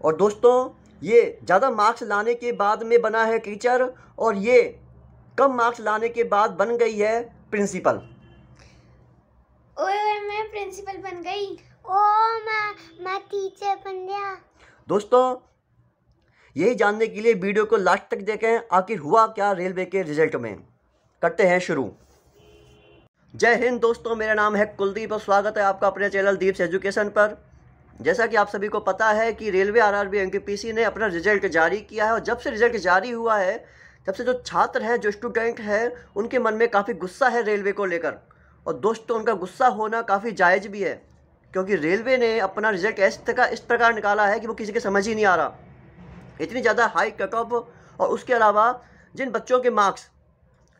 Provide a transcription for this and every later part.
और दोस्तों ये ज़्यादा मार्क्स लाने के बाद में बना है टीचर, और ये कम मार्क्स लाने के बाद बन गई है प्रिंसिपल। ओए मैं प्रिंसिपल बन गई। ओ मैं टीचर बन गया। दोस्तों यही जानने के लिए वीडियो को लास्ट तक देखें, आखिर हुआ क्या रेलवे के रिजल्ट में। करते हैं शुरू। जय हिंद दोस्तों, मेरा नाम है कुलदीप और स्वागत है आपका अपने चैनल दीप्स एजुकेशन पर। जैसा कि आप सभी को पता है कि रेलवे आरआरबी एनटीपीसी ने अपना रिजल्ट जारी किया है, और जब से रिजल्ट जारी हुआ है तब से जो छात्र हैं, जो स्टूडेंट हैं, उनके मन में काफ़ी गुस्सा है रेलवे को लेकर। और दोस्तों उनका गुस्सा होना काफ़ी जायज़ भी है, क्योंकि रेलवे ने अपना रिजल्ट इस प्रकार निकाला है कि वो किसी के समझ ही नहीं आ रहा। इतनी ज़्यादा हाई कट ऑफ, और उसके अलावा जिन बच्चों के मार्क्स,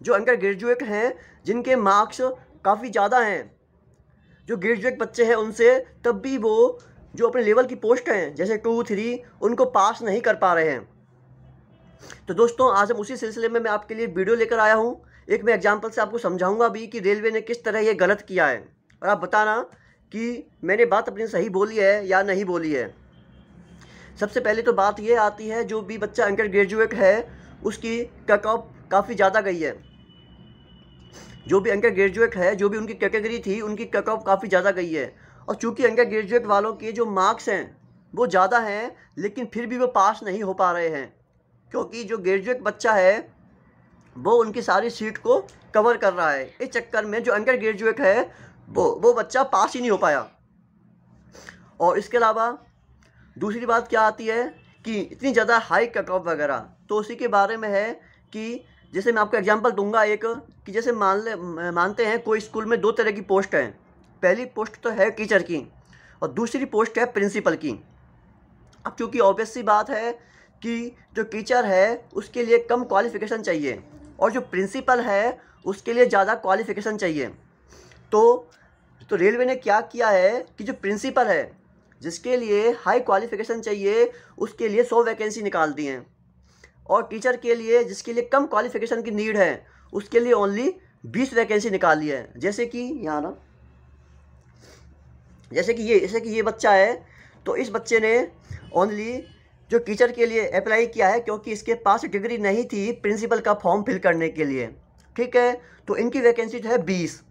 जो अंडर ग्रेजुएट हैं, जिनके मार्क्स काफ़ी ज़्यादा हैं, जो ग्रेजुएट बच्चे हैं उनसे, तब भी वो जो अपने लेवल की पोस्ट हैं जैसे 2, 3, उनको पास नहीं कर पा रहे हैं। तो दोस्तों आज हम उसी सिलसिले में मैं आपके लिए वीडियो लेकर आया हूँ। एक मैं एग्जांपल से आपको समझाऊंगा भी कि रेलवे ने किस तरह ये गलत किया है, और आप बताना कि मैंने बात अपनी सही बोली है या नहीं बोली है। सबसे पहले तो बात ये आती है, जो भी बच्चा अंडर ग्रेजुएट है उसकी कट ऑफ काफ़ी ज़्यादा गई है। जो भी अंडर ग्रेजुएट है, जो भी उनकी कैटेगरी थी, उनकी कट ऑफ काफ़ी ज़्यादा गई है। और चूँकि अंडर ग्रेजुएट वालों के जो मार्क्स हैं वो ज़्यादा हैं, लेकिन फिर भी वो पास नहीं हो पा रहे हैं, क्योंकि जो ग्रेजुएट बच्चा है वो उनकी सारी सीट को कवर कर रहा है। इस चक्कर में जो अंडर ग्रेजुएट है वो बच्चा पास ही नहीं हो पाया। और इसके अलावा दूसरी बात क्या आती है कि इतनी ज़्यादा हाई कट ऑफ वगैरह, तो उसी के बारे में है कि जैसे मैं आपको एग्जांपल दूंगा एक, कि जैसे मानते हैं कोई स्कूल में 2 तरह की पोस्ट हैं। पहली पोस्ट तो है टीचर की, और दूसरी पोस्ट है प्रिंसिपल की। अब चूँकि ऑब्वियस सी बात है कि जो टीचर है उसके लिए कम क्वालिफ़िकेशन चाहिए, और जो प्रिंसिपल है उसके लिए ज़्यादा क्वालिफ़िकेशन चाहिए। तो रेलवे ने क्या किया है कि जो प्रिंसिपल है जिसके लिए हाई क्वालिफ़िकेशन चाहिए उसके लिए 100 वैकेंसी निकाल दी हैं, और टीचर के लिए जिसके लिए कम क्वालिफ़िकेशन की नीड है उसके लिए ओनली 20 वैकेंसी निकाल ली है। जैसे कि यहाँ ना, जैसे कि ये बच्चा है, तो इस बच्चे ने ओनली जो टीचर के लिए अप्लाई किया है, क्योंकि इसके पास डिग्री नहीं थी प्रिंसिपल का फॉर्म फिल करने के लिए। ठीक है, तो इनकी वैकेंसी है 20,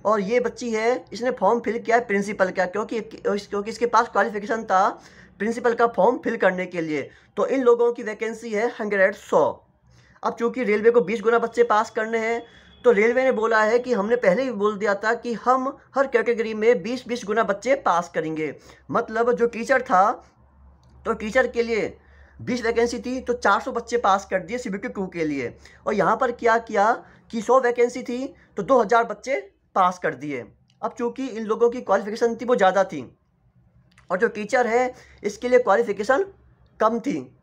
और ये बच्ची है, इसने फॉर्म फिल किया है प्रिंसिपल का, क्योंकि इसके पास क्वालिफ़िकेशन था प्रिंसिपल का फॉर्म फिल करने के लिए। तो इन लोगों की वैकेंसी है 100। अब चूँकि रेलवे को 20 गुना बच्चे पास करने हैं, तो रेलवे ने बोला है कि हमने पहले ही बोल दिया था कि हम हर कैटेगरी में 20-20 गुना बच्चे पास करेंगे। मतलब जो टीचर था, तो टीचर के लिए 20 वैकेंसी थी, तो 400 बच्चे पास कर दिए CBT 2 के लिए। और यहाँ पर क्या किया कि 100 वैकेंसी थी तो 2000 बच्चे पास कर दिए। अब चूँकि इन लोगों की क्वालिफ़िकेशन थी वो ज़्यादा थी, और जो टीचर है इसके लिए क्वालिफ़िकेशन कम थी।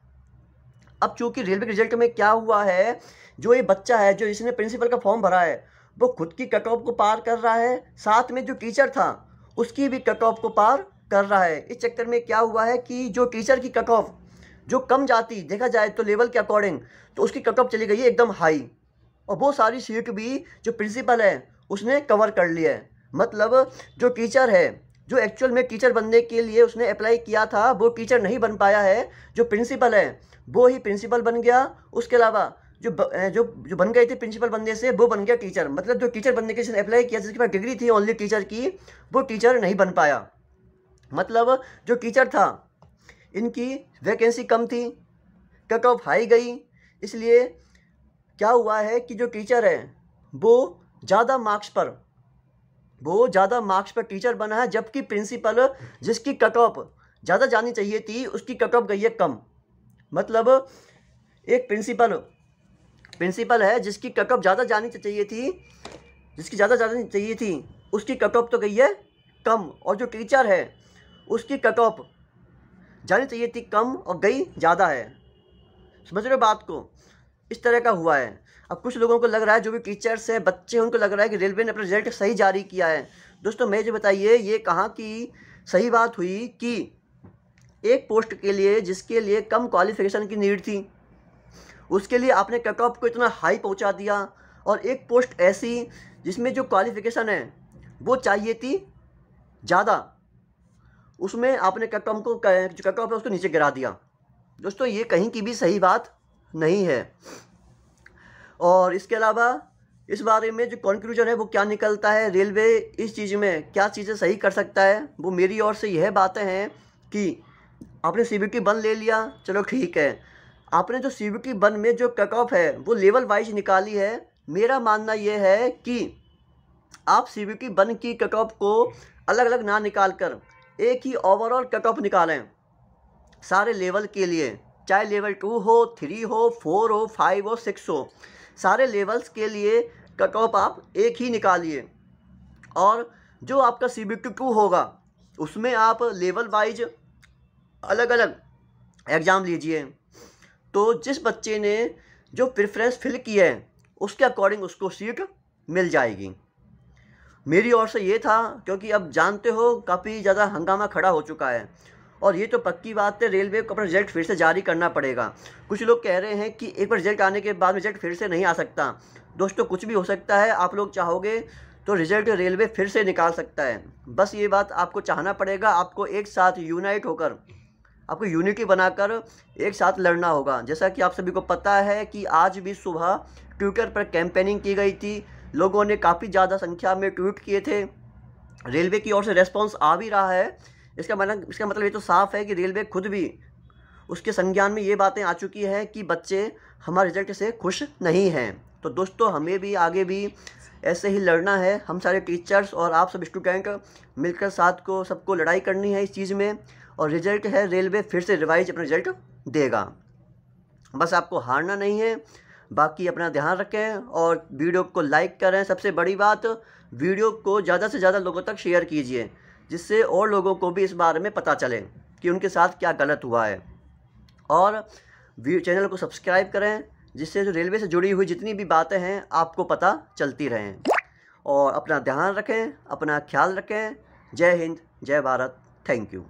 अब चूँकि रेलवे के रिजल्ट में क्या हुआ है, जो ये बच्चा है, जो इसने प्रिंसिपल का फॉर्म भरा है, वो खुद की कट ऑफ को पार कर रहा है, साथ में जो टीचर था उसकी भी कट ऑफ को पार कर रहा है। इस चक्कर में क्या हुआ है कि जो टीचर की कट ऑफ जो कम जाती देखा जाए तो लेवल के अकॉर्डिंग, तो उसकी कट ऑफ चली गई है एकदम हाई, और वो सारी सीट भी जो प्रिंसिपल है उसने कवर कर लिया है। मतलब जो टीचर है, जो एक्चुअल में टीचर बनने के लिए उसने अप्लाई किया था, वो टीचर नहीं बन पाया है। जो प्रिंसिपल है वो ही प्रिंसिपल बन गया। उसके अलावा जो बन गए थे प्रिंसिपल बनने से, वो बन गया टीचर। मतलब जो टीचर बनने के लिए अप्लाई किया, जिसके पास डिग्री थी ओनली टीचर की, वो टीचर नहीं बन पाया। मतलब जो टीचर था इनकी वैकेंसी कम थी, कट ऑफ हाई गई, इसलिए क्या हुआ है कि जो टीचर है वो ज़्यादा मार्क्स पर टीचर बना है, जबकि प्रिंसिपल जिसकी कट ऑफ ज़्यादा जानी चाहिए थी उसकी कट ऑफ गई है कम। मतलब एक प्रिंसिपल है जिसकी कट ऑफ ज़्यादा जानी चाहिए थी, उसकी कट ऑफ तो गई है कम, और जो टीचर है उसकी कट ऑफ जानी चाहिए थी कम और गई ज़्यादा है। समझ रहे हो बात को? इस तरह का हुआ है। अब कुछ लोगों को लग रहा है, जो भी टीचर्स हैं, बच्चे, उनको लग रहा है कि रेलवे ने अपना रिजल्ट सही जारी किया है। दोस्तों मैं जो बताइए, ये कहाँ की सही बात हुई कि एक पोस्ट के लिए जिसके लिए कम क्वालिफ़िकेशन की नीड थी, उसके लिए आपने कट ऑफ को इतना हाई पहुंचा दिया, और एक पोस्ट ऐसी जिसमें जो क्वालिफ़िकेशन है वो चाहिए थी ज़्यादा, उसमें आपने कट ऑफ को जो कट ऑफ है उसको नीचे गिरा दिया। दोस्तों ये कहीं की भी सही बात नहीं है। और इसके अलावा इस बारे में जो कंक्लूजन है वो क्या निकलता है, रेलवे इस चीज़ में क्या चीज़ें सही कर सकता है, वो मेरी ओर से यह बातें हैं कि आपने CBT 1 ले लिया, चलो ठीक है। आपने जो CBT 1 में जो कट ऑफ है वो लेवल वाइज निकाली है। मेरा मानना यह है कि आप CBT 1 की कट ऑफ को अलग अलग ना निकाल कर एक ही ओवरऑल कट ऑफ निकालें सारे लेवल के लिए, चाहे लेवल 2 हो, 3 हो, 4 हो, 5 हो, 6 हो, सारे लेवल्स के लिए कट ऑफ आप एक ही निकालिए। और जो आपका CBT 2 होगा उसमें आप लेवल वाइज अलग अलग एग्ज़ाम लीजिए। तो जिस बच्चे ने जो प्रेफरेंस फिल किया है उसके अकॉर्डिंग उसको सीट मिल जाएगी। मेरी ओर से ये था, क्योंकि अब जानते हो काफ़ी ज़्यादा हंगामा खड़ा हो चुका है और ये तो पक्की बात है, रेलवे को अपना रिजल्ट फिर से जारी करना पड़ेगा। कुछ लोग कह रहे हैं कि एक बार रिजल्ट आने के बाद रिजल्ट फिर से नहीं आ सकता। दोस्तों कुछ भी हो सकता है, आप लोग चाहोगे तो रिजल्ट रेलवे फिर से निकाल सकता है। बस ये बात आपको चाहना पड़ेगा, आपको एक साथ यूनाइट होकर, आपको यूनिटी बनाकर एक साथ लड़ना होगा। जैसा कि आप सभी को पता है कि आज भी सुबह ट्विटर पर कैंपेनिंग की गई थी, लोगों ने काफ़ी ज़्यादा संख्या में ट्वीट किए थे, रेलवे की ओर से रेस्पॉन्स आ भी रहा है। इसका मतलब ये तो साफ़ है कि रेलवे खुद भी उसके संज्ञान में ये बातें आ चुकी हैं कि बच्चे हमारे रिजल्ट से खुश नहीं हैं। तो दोस्तों हमें भी आगे भी ऐसे ही लड़ना है, हम सारे टीचर्स और आप सब स्टूडेंट मिलकर साथ को सबको लड़ाई करनी है इस चीज़ में। और रिजल्ट है, रेलवे फिर से रिवाइज अपना रिजल्ट देगा, बस आपको हारना नहीं है। बाकी अपना ध्यान रखें और वीडियो को लाइक करें। सबसे बड़ी बात, वीडियो को ज़्यादा से ज़्यादा लोगों तक शेयर कीजिए, जिससे और लोगों को भी इस बारे में पता चले कि उनके साथ क्या गलत हुआ है। और चैनल को सब्सक्राइब करें, जिससे जो रेलवे से जुड़ी हुई जितनी भी बातें हैं आपको पता चलती रहें। और अपना ध्यान रखें, अपना ख्याल रखें। जय हिंद, जय भारत, थैंक यू।